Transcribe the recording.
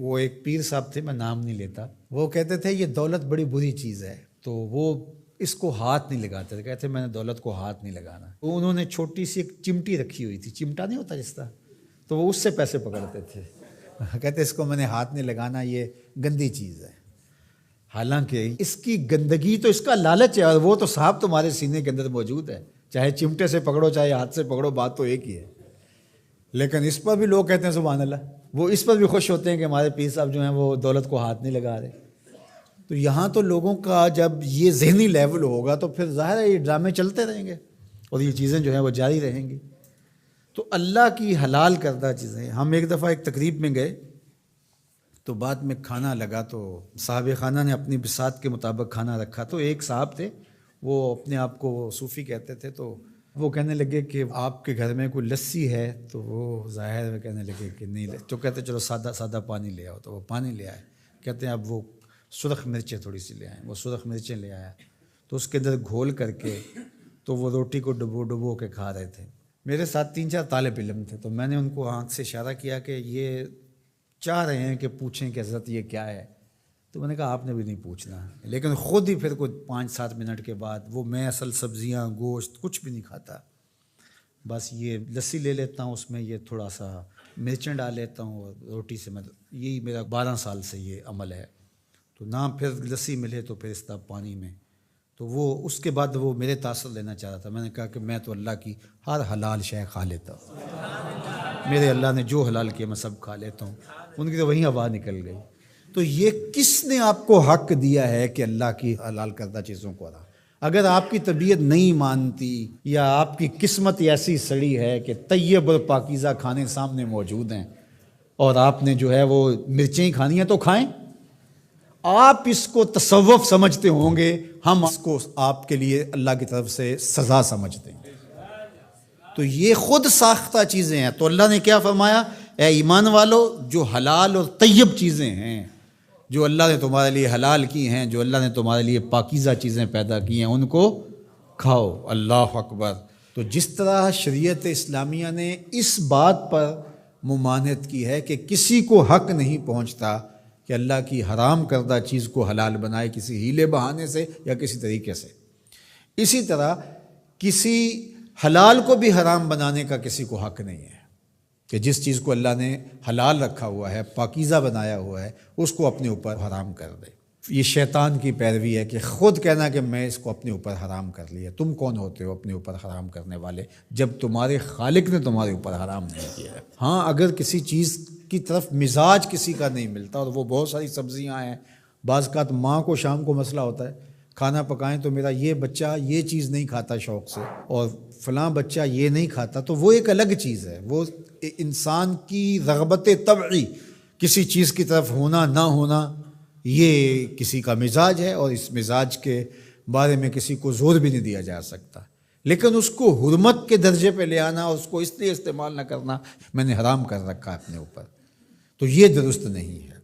وہ ایک پیر صاحب تھے، میں نام نہیں لیتا، وہ کہتے تھے یہ دولت بڑی بری چیز ہے، تو وہ اس کو ہاتھ نہیں لگاتے تھے، کہتے میں نے دولت کو ہاتھ نہیں لگانا۔ تو انہوں نے چھوٹی سی ایک چمٹی رکھی ہوئی تھی، چمٹا نہیں ہوتا جس طرح، تو وہ اس سے پیسے پکڑتے تھے، کہتے اس کو میں نے ہاتھ نہیں لگانا، یہ گندی چیز ہے۔ حالانکہ اس کی گندگی تو اس کا لالچ ہے، اور وہ تو صاحب تمہارے سینے کے اندر موجود ہے، چاہے چمٹے سے پکڑو چاہے ہاتھ سے پکڑو، بات تو ایک ہی ہے۔ لیکن اس پر بھی لوگ کہتے ہیں سبحان اللہ، وہ اس پر بھی خوش ہوتے ہیں کہ ہمارے پیر صاحب جو ہیں وہ دولت کو ہاتھ نہیں لگا رہے۔ تو یہاں تو لوگوں کا جب یہ ذہنی لیول ہوگا تو پھر ظاہر ہے یہ ڈرامے چلتے رہیں گے اور یہ چیزیں جو ہیں وہ جاری رہیں گی۔ تو اللہ کی حلال کردہ چیزیں، ہم ایک دفعہ ایک تقریب میں گئے تو بعد میں کھانا لگا، تو صاحب خانہ نے اپنی بساط کے مطابق کھانا رکھا، تو ایک صاحب تھے وہ اپنے آپ کو صوفی کہتے تھے، تو وہ کہنے لگے کہ آپ کے گھر میں کوئی لسی ہے، تو وہ ظاہر میں کہنے لگے کہ نہیں، تو کہتے چلو سادہ سادہ پانی لے آؤ، تو وہ پانی لے آئے، کہتے ہیں اب وہ سرخ مرچیں تھوڑی سی لے آئیں، وہ سرخ مرچیں لے آیا، تو اس کے اندر گھول کر کے تو وہ روٹی کو ڈبو کے کھا رہے تھے۔ میرے ساتھ 3-4 طالب علم تھے، تو میں نے ان کو آنکھ سے اشارہ کیا کہ یہ چاہ رہے ہیں کہ پوچھیں کہ حضرت یہ کیا ہے، تو میں نے کہا آپ نے بھی نہیں پوچھنا، لیکن خود ہی پھر کوئی 5-7 منٹ کے بعد وہ میں اصل سبزیاں گوشت کچھ بھی نہیں کھاتا، بس یہ لسی لے لیتا ہوں، اس میں یہ تھوڑا سا مرچیں ڈال لیتا ہوں اور روٹی سے میں، یہی میرا 12 سال سے یہ عمل ہے۔ تو نہ پھر لسی ملے تو پھر اس طرح پانی میں، تو وہ اس کے بعد وہ میرے تاثر لینا چاہ رہا تھا۔ میں نے کہا کہ میں تو اللہ کی ہر حلال شے کھا لیتا ہوں، میرے اللہ نے جو حلال کیا میں سب کھا لیتا ہوں۔ ان کی تو وہیں ہوا نکل گئی۔ تو یہ کس نے آپ کو حق دیا ہے کہ اللہ کی حلال کردہ چیزوں کو حرام؟ اگر آپ کی طبیعت نہیں مانتی یا آپ کی قسمت ایسی سڑی ہے کہ طیب اور پاکیزہ کھانے سامنے موجود ہیں اور آپ نے جو ہے وہ مرچیں ہی کھانی ہیں تو کھائیں، آپ اس کو تصوف سمجھتے ہوں گے، ہم اس کو آپ کے لیے اللہ کی طرف سے سزا سمجھتے ہیں۔ تو یہ خود ساختہ چیزیں ہیں۔ تو اللہ نے کیا فرمایا؟ اے ایمان والو، جو حلال اور طیب چیزیں ہیں، جو اللہ نے تمہارے لیے حلال کی ہیں، جو اللہ نے تمہارے لیے پاکیزہ چیزیں پیدا کی ہیں، ان کو کھاؤ۔ اللہ اکبر۔ تو جس طرح شریعت اسلامیہ نے اس بات پر ممانعت کی ہے کہ کسی کو حق نہیں پہنچتا کہ اللہ کی حرام کردہ چیز کو حلال بنائے کسی ہیلے بہانے سے یا کسی طریقے سے، اسی طرح کسی حلال کو بھی حرام بنانے کا کسی کو حق نہیں ہے کہ جس چیز کو اللہ نے حلال رکھا ہوا ہے، پاکیزہ بنایا ہوا ہے، اس کو اپنے اوپر حرام کر دے۔ یہ شیطان کی پیروی ہے کہ خود کہنا کہ میں اس کو اپنے اوپر حرام کر لیا۔ تم کون ہوتے ہو اپنے اوپر حرام کرنے والے جب تمہارے خالق نے تمہارے اوپر حرام نہیں کیا ہے؟ ہاں، اگر کسی چیز کی طرف مزاج کسی کا نہیں ملتا، اور وہ بہت ساری سبزیاں ہیں، بعض اوقات ماں کو شام کو مسئلہ ہوتا ہے کھانا پکائیں تو میرا یہ بچہ یہ چیز نہیں کھاتا شوق سے اور فلاں بچہ یہ نہیں کھاتا، تو وہ ایک الگ چیز ہے۔ وہ انسان کی رغبت طبعی کسی چیز کی طرف ہونا نہ ہونا، یہ کسی کا مزاج ہے، اور اس مزاج کے بارے میں کسی کو زور بھی نہیں دیا جا سکتا۔ لیکن اس کو حرمت کے درجے پہ لے آنا، اس کو اس لیے استعمال نہ کرنا میں نے حرام کر رکھا اپنے اوپر، تو یہ درست نہیں ہے۔